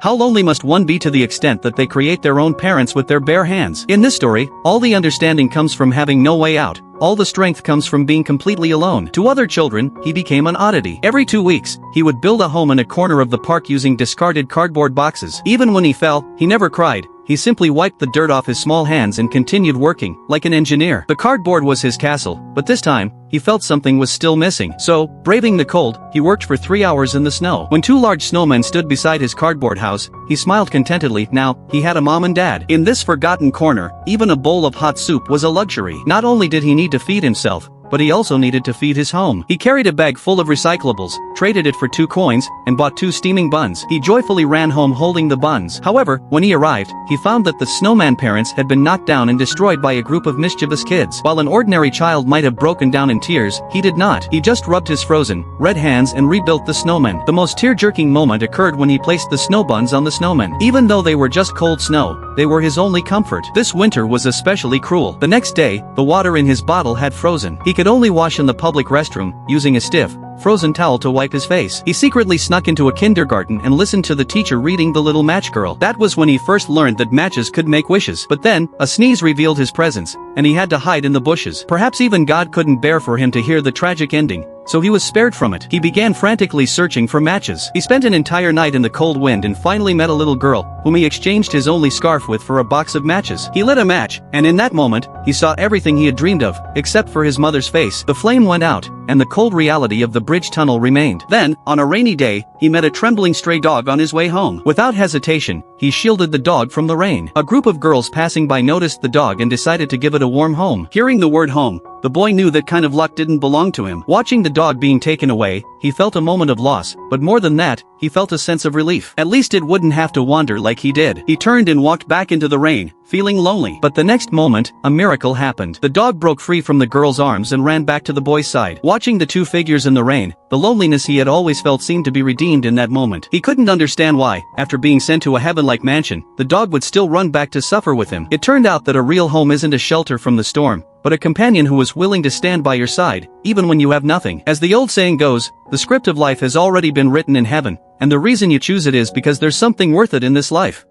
How lonely must one be to the extent that they create their own parents with their bare hands? In this story, all the understanding comes from having no way out. All the strength comes from being completely alone. To other children, he became an oddity. Every 2 weeks, he would build a home in a corner of the park using discarded cardboard boxes. Even when he fell, he never cried. He simply wiped the dirt off his small hands and continued working, like an engineer. The cardboard was his castle, but this time, he felt something was still missing. So, braving the cold, he worked for 3 hours in the snow. When 2 large snowmen stood beside his cardboard house, he smiled contentedly. Now, he had a mom and dad. In this forgotten corner, even a bowl of hot soup was a luxury. Not only did he need to feed himself, but he also needed to feed his home. He carried a bag full of recyclables, traded it for 2 coins, and bought 2 steaming buns. He joyfully ran home holding the buns. However, when he arrived, he found that the snowman parents had been knocked down and destroyed by a group of mischievous kids. While an ordinary child might have broken down in tears, he did not. He just rubbed his frozen, red hands and rebuilt the snowman. The most tear-jerking moment occurred when he placed the snow buns on the snowman. Even though they were just cold snow, they were his only comfort. This winter was especially cruel. The next day, the water in his bottle had frozen. He could only wash in the public restroom, using a stiff, frozen towel to wipe his face. He secretly snuck into a kindergarten and listened to the teacher reading The Little Match Girl. That was when he first learned that matches could make wishes. But then, a sneeze revealed his presence, and he had to hide in the bushes. Perhaps even God couldn't bear for him to hear the tragic ending, so he was spared from it. He began frantically searching for matches. He spent an entire night in the cold wind and finally met a little girl, whom he exchanged his only scarf with for a box of matches. He lit a match, and in that moment, he saw everything he had dreamed of, except for his mother's face. The flame went out, and the cold reality of the bridge tunnel remained. Then, on a rainy day, he met a trembling stray dog on his way home. Without hesitation, he shielded the dog from the rain. A group of girls passing by noticed the dog and decided to give it a warm home. Hearing the word home, the boy knew that kind of luck didn't belong to him. Watching the dog being taken away, he felt a moment of loss, but more than that, he felt a sense of relief. At least it wouldn't have to wander like he did. He turned and walked back into the rain, feeling lonely. But the next moment, a miracle happened. The dog broke free from the girl's arms and ran back to the boy's side. Watching the 2 figures in the rain, the loneliness he had always felt seemed to be redeemed in that moment. He couldn't understand why, after being sent to a heaven-like mansion, the dog would still run back to suffer with him. It turned out that a real home isn't a shelter from the storm, but a companion who is willing to stand by your side, even when you have nothing. As the old saying goes, the script of life has already been written in heaven, and the reason you choose it is because there's something worth it in this life.